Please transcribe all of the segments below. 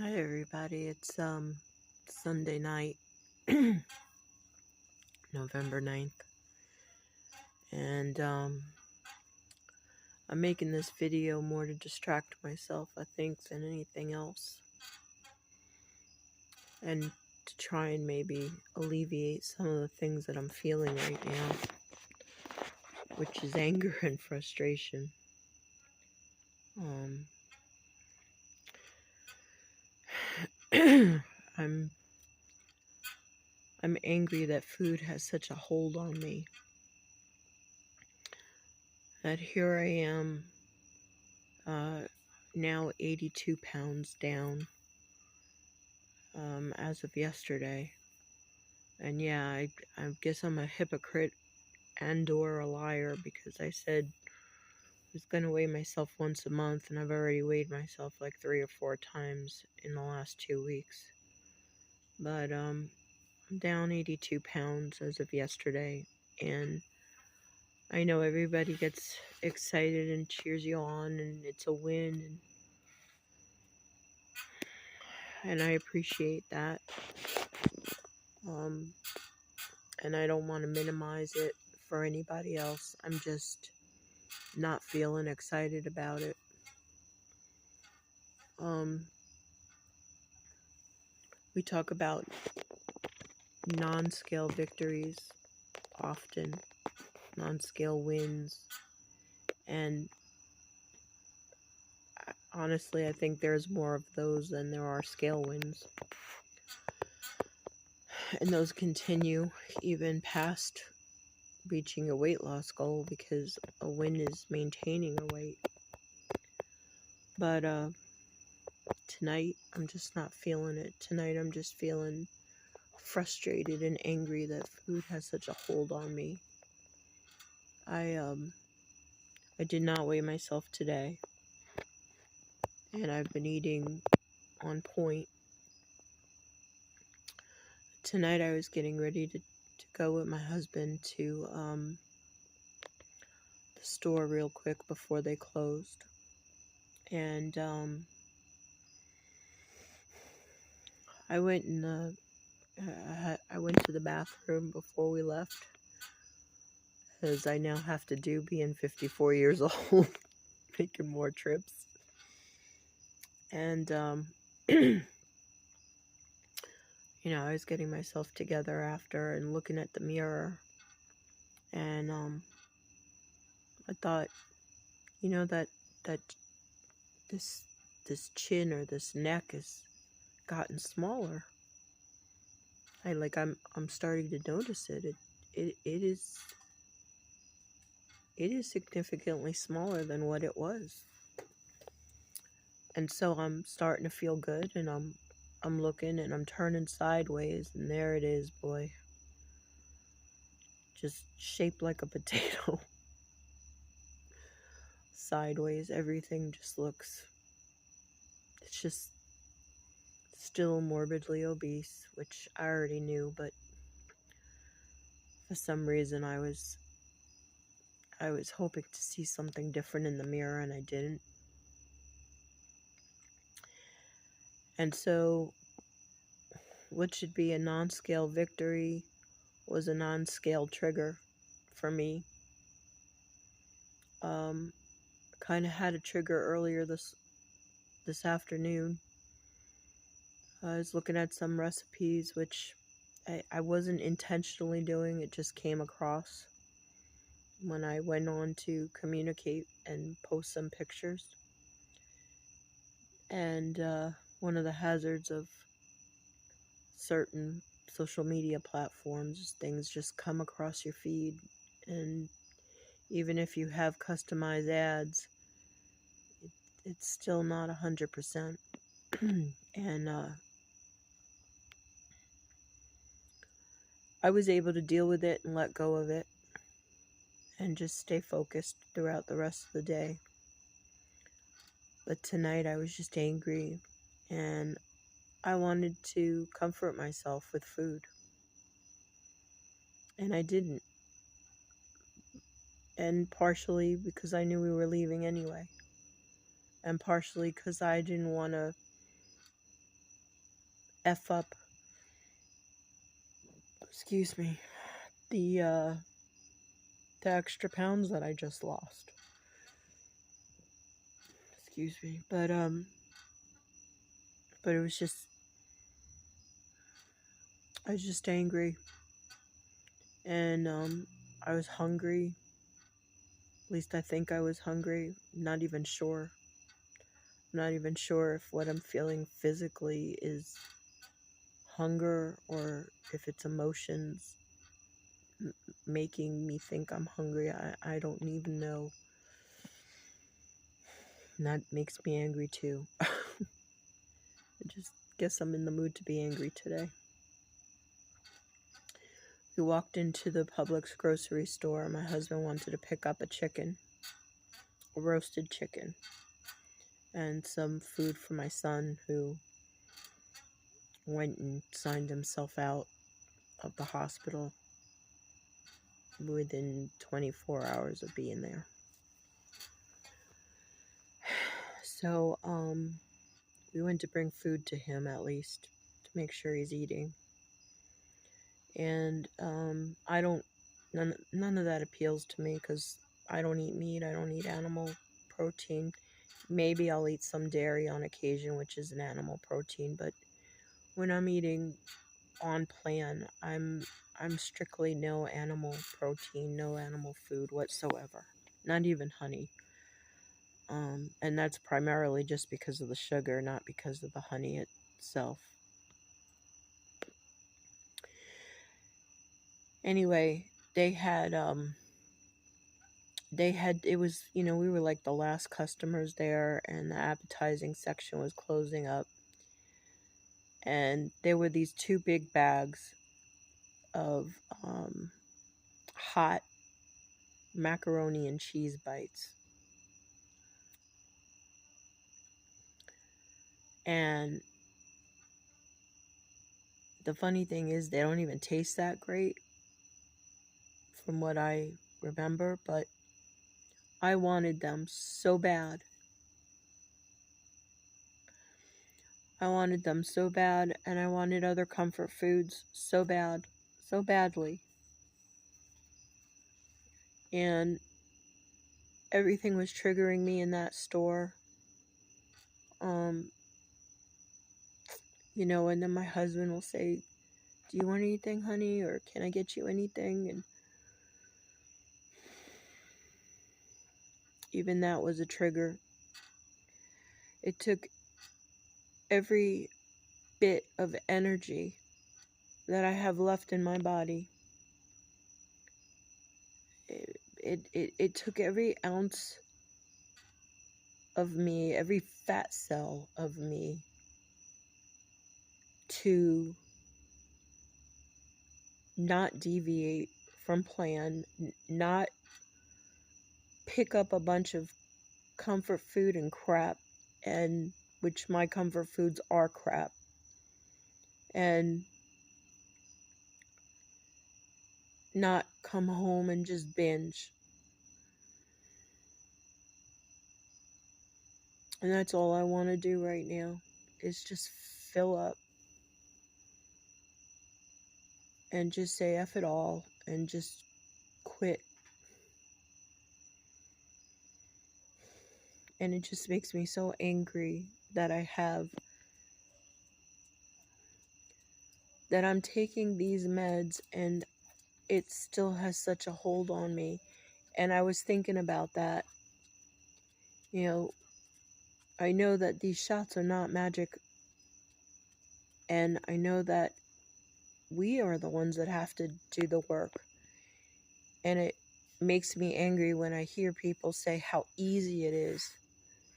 Hi everybody, it's Sunday night, November 9th, and I'm making this video more to distract myself, I think, than anything else, and to try and maybe alleviate some of the things that I'm feeling right now, which is anger and frustration. I'm angry that food has such a hold on me. That here I am, now 82 pounds down, as of yesterday. And yeah, I guess I'm a hypocrite and or a liar, because I said I was going to weigh myself once a month, and I've already weighed myself like 3 or 4 times in the last 2 weeks. But I'm down 82 pounds as of yesterday, and I know everybody gets excited and cheers you on, and it's a win, and I appreciate that. And I don't want to minimize it for anybody else. I'm just not feeling excited about it. We talk about non-scale victories often, non-scale wins, and honestly, I think there's more of those than there are scale wins. And those continue even past reaching a weight loss goal, because a win is maintaining a weight. But tonight, I'm just not feeling it. Tonight, I'm just feeling frustrated and angry that food has such a hold on me. I did not weigh myself today, and I've been eating on point. Tonight I was getting ready to go with my husband to the store real quick before they closed, and I went I went to the bathroom before we left, as I now have to do, being 54 years old, making more trips. And you know, I was getting myself together after and looking at the mirror, and I thought, you know, that this chin or this neck has gotten smaller. I'm starting to notice it. It is significantly smaller than what it was. And so I'm starting to feel good, and I'm looking, and I'm turning sideways, and there it is, boy. Just shaped like a potato. Sideways, everything just looks, it's just still morbidly obese, which I already knew, but for some reason I was hoping to see something different in the mirror, and I didn't. And so what should be a non-scale victory was a non-scale trigger for me. Kind of had a trigger earlier this afternoon. I was looking at some recipes, which I wasn't intentionally doing. It just came across when I went on to communicate and post some pictures. And one of the hazards of certain social media platforms is things just come across your feed, and even if you have customized ads, it's still not 100%. And I was able to deal with it and let go of it and just stay focused throughout the rest of the day. But tonight I was just angry, and I wanted to comfort myself with food. And I didn't. And partially because I knew we were leaving anyway. And partially because I didn't want to F up, excuse me, the extra pounds that I just lost. Excuse me. But it was just, I was just angry. And I was hungry. At least I think I was hungry. Not even sure. I'm not even sure if what I'm feeling physically is hunger or if it's emotions making me think I'm hungry. I don't even know. And that makes me angry too. I just guess I'm in the mood to be angry today. We walked into the Publix grocery store. My husband wanted to pick up a chicken, a roasted chicken, and some food for my son, who went and signed himself out of the hospital within 24 hours of being there. So, we went to bring food to him, at least, to make sure he's eating. And none of that appeals to me, because I don't eat meat, I don't eat animal protein. Maybe I'll eat some dairy on occasion, which is an animal protein, but when I'm eating on plan, I'm strictly no animal protein, no animal food whatsoever. Not even honey. And that's primarily just because of the sugar, not because of the honey itself. Anyway, it was, we were like the last customers there, and the appetizing section was closing up. And there were these 2 big bags of hot macaroni and cheese bites. And the funny thing is, they don't even taste that great from what I remember, but I wanted them so bad. I wanted them so bad, and I wanted other comfort foods so bad, so badly. And everything was triggering me in that store. And then my husband will say, "Do you want anything, honey? Or can I get you anything?" And even that was a trigger. It took every bit of energy that I have left in my body. It took every ounce of me, every fat cell of me, to not deviate from plan, not pick up a bunch of comfort food and crap, and which my comfort foods are crap, and not come home and just binge. And that's all I want to do right now, is just fill up and just say F it all and just quit. And it just makes me so angry that I'm taking these meds and it still has such a hold on me. And I was thinking about that. I know that these shots are not magic, and I know that we are the ones that have to do the work. And it makes me angry when I hear people say how easy it is,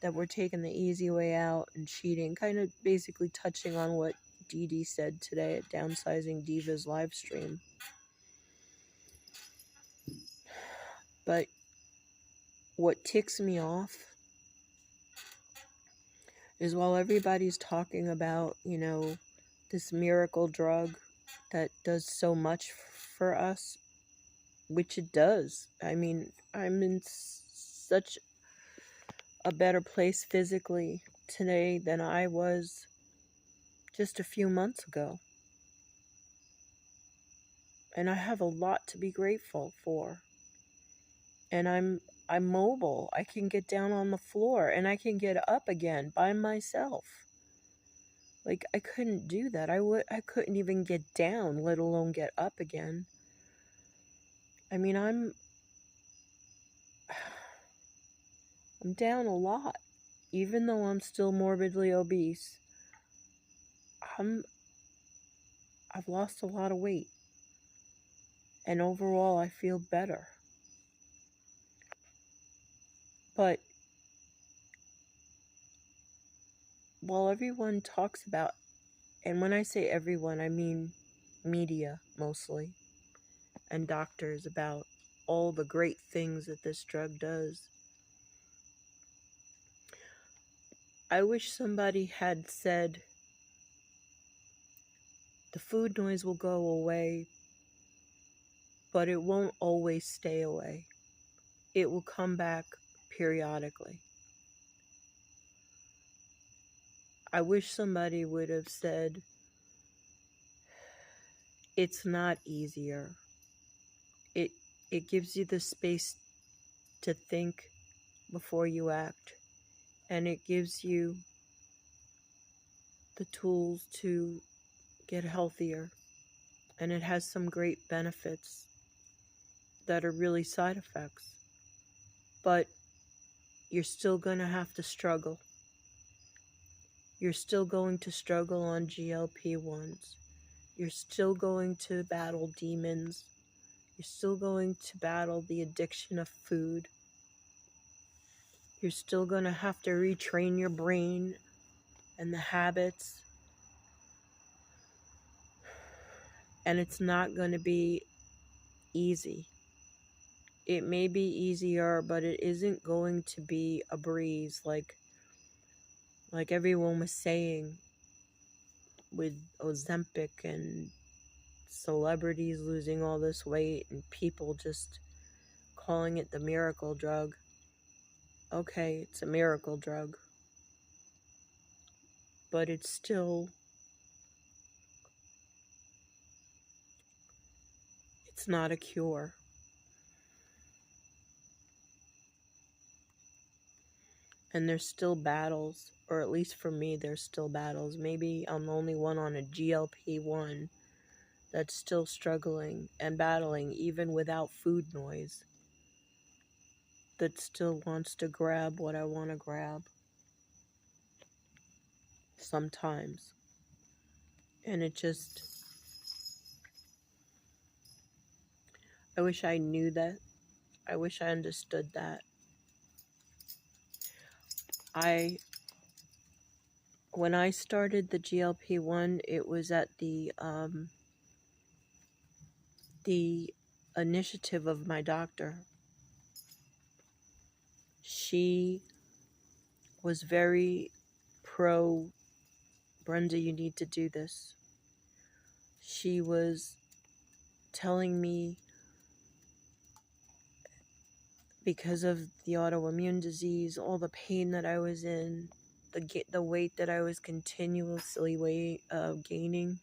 that we're taking the easy way out and cheating, kind of basically touching on what Dee Dee said today at Downsizing Diva's live stream. But what ticks me off is, while everybody's talking about, this miracle drug that does so much for us, which it does. I mean, I'm in such a better place physically today than I was just a few months ago. And I have a lot to be grateful for. And I'm mobile. I can get down on the floor and I can get up again by myself. Like, I couldn't do that. I couldn't even get down, let alone get up again. I mean, I'm down a lot. Even though I'm still morbidly obese, I've lost a lot of weight. And overall, I feel better. But while everyone talks about, and when I say everyone, I mean media mostly, and doctors, about all the great things that this drug does, I wish somebody had said, the food noise will go away, but it won't always stay away. It will come back periodically. I wish somebody would have said, it's not easier. It gives you the space to think before you act, and it gives you the tools to get healthier, and it has some great benefits that are really side effects, but you're still going to have to struggle. You're still going to struggle on GLP-1s. You're still going to battle demons. You're still going to battle the addiction of food. You're still going to have to retrain your brain and the habits. And it's not going to be easy. It may be easier, but it isn't going to be a breeze like everyone was saying with Ozempic and celebrities losing all this weight and people just calling it the miracle drug. Okay, it's a miracle drug, but it's not a cure. And there's still battles, or at least for me, there's still battles. Maybe I'm the only one on a GLP-1 that's still struggling and battling even without food noise, that still wants to grab what I want to grab sometimes. And it just, I wish I knew that. I wish I understood that. When I started the GLP-1, it was at the initiative of my doctor. She was very pro, Brenda, you need to do this. She was telling me, because of the autoimmune disease, all the pain that I was in, the weight that I was continuously gaining,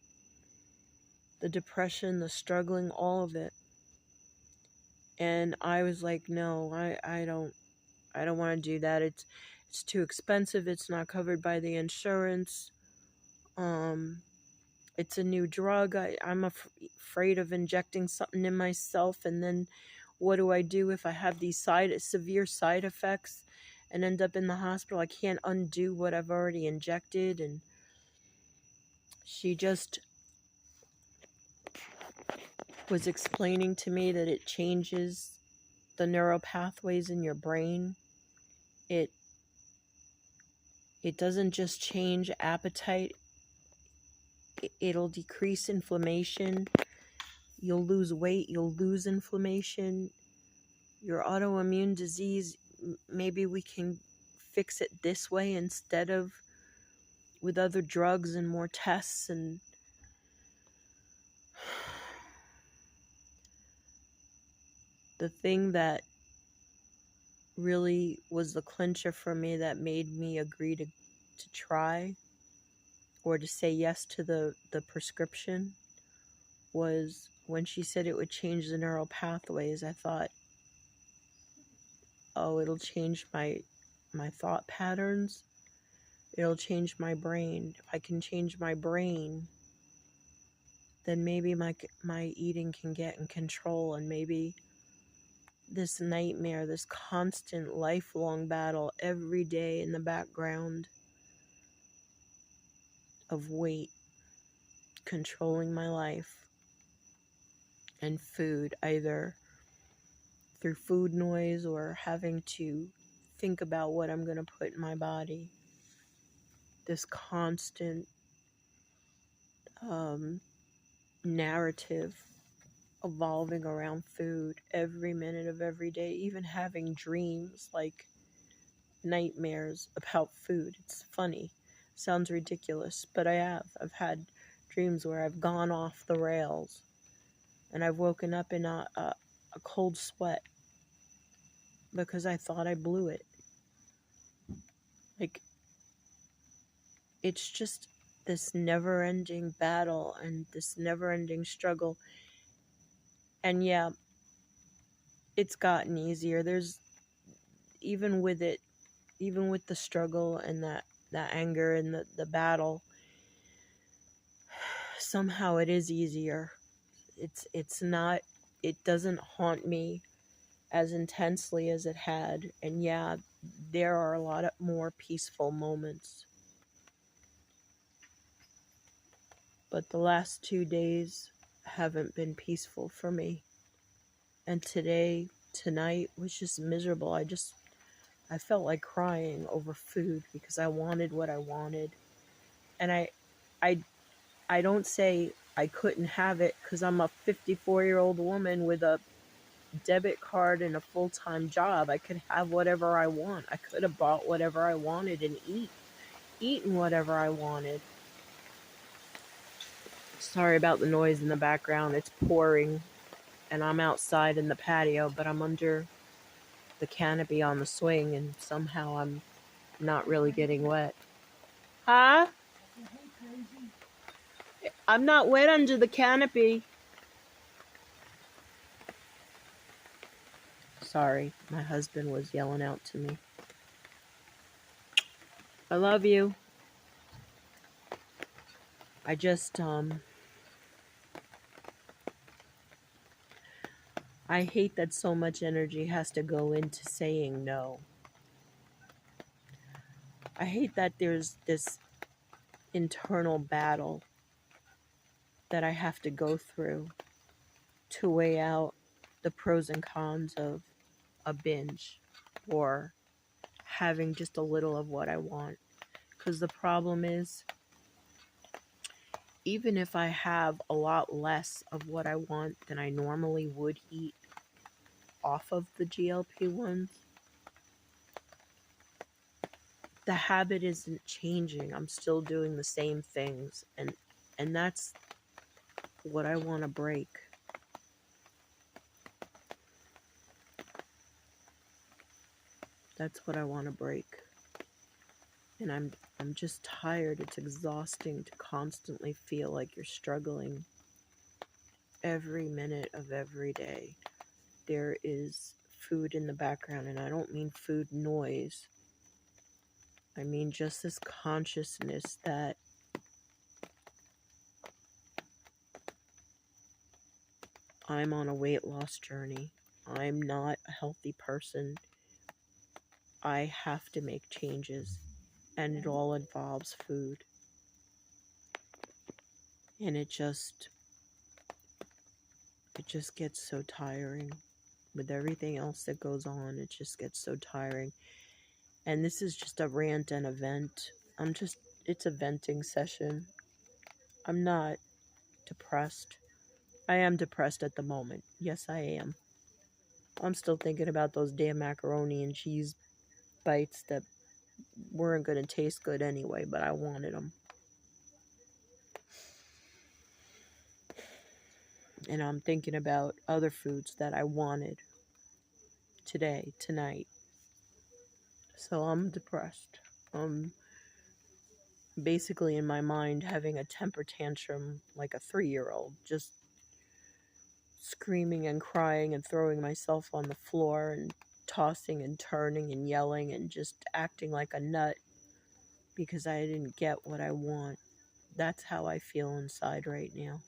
the depression, the struggling, all of it. And I was like, no, I don't want to do that. It's too expensive. It's not covered by the insurance. It's a new drug. I'm afraid of injecting something in myself, and then what do I do if I have these severe side effects and end up in the hospital? I can't undo what I've already injected. And she just was explaining to me that it changes the neural pathways in your brain. It doesn't just change appetite. It'll decrease inflammation. You'll lose weight. You'll lose inflammation. Your autoimmune disease, maybe we can fix it this way instead of with other drugs and more tests. And the thing that really was the clincher for me, that made me agree to try, or to say yes to the prescription was when she said it would change the neural pathways. I thought, oh, it'll change my thought patterns. It'll change my brain. If I can change my brain, then maybe my eating can get in control, and maybe this nightmare, this constant lifelong battle every day in the background of weight controlling my life and food, either through food noise or having to think about what I'm going to put in my body. This constant narrative evolving around food every minute of every day, even having dreams like nightmares about food. It's funny. Sounds ridiculous, but I've had dreams where I've gone off the rails and I've woken up in a cold sweat because I thought I blew it. Like, it's just this never-ending battle and this never-ending struggle. And yeah, it's gotten easier. There's, even with it, even with the struggle and that anger and the battle, somehow it is easier. It's not, it doesn't haunt me as intensely as it had. And yeah, there are a lot of more peaceful moments. But the last 2 days haven't been peaceful for me. And tonight was just miserable. I felt like crying over food because I wanted what I wanted. And I don't say I couldn't have it because I'm a 54-year-old woman with a debit card and a full-time job. I could have whatever I want. I could have bought whatever I wanted and eaten whatever I wanted. Sorry about the noise in the background. It's pouring and I'm outside in the patio, but I'm under the canopy on the swing and somehow I'm not really getting wet. Huh? I'm not wet under the canopy. Sorry, my husband was yelling out to me. I love you. I just, I hate that so much energy has to go into saying no. I hate that there's this internal battle that I have to go through to weigh out the pros and cons of a binge or having just a little of what I want. Because the problem is, even if I have a lot less of what I want than I normally would eat off of the GLP-1s, the habit isn't changing. I'm still doing the same things, and that's what I want to break. That's what I want to break. And I'm just tired. It's exhausting to constantly feel like you're struggling every minute of every day. There is food in the background, and I don't mean food noise. I mean just this consciousness that I'm on a weight loss journey. I'm not a healthy person. I have to make changes, and it all involves food. And it just gets so tiring. With everything else that goes on, it just gets so tiring. And this is just a rant and a vent. It's a venting session. I'm not depressed. I am depressed at the moment. Yes, I am. I'm still thinking about those damn macaroni and cheese bites that weren't going to taste good anyway, but I wanted them. And I'm thinking about other foods that I wanted tonight. So I'm depressed. basically in my mind having a temper tantrum like a 3-year-old, just screaming and crying and throwing myself on the floor and tossing and turning and yelling and just acting like a nut because I didn't get what I want. That's how I feel inside right now.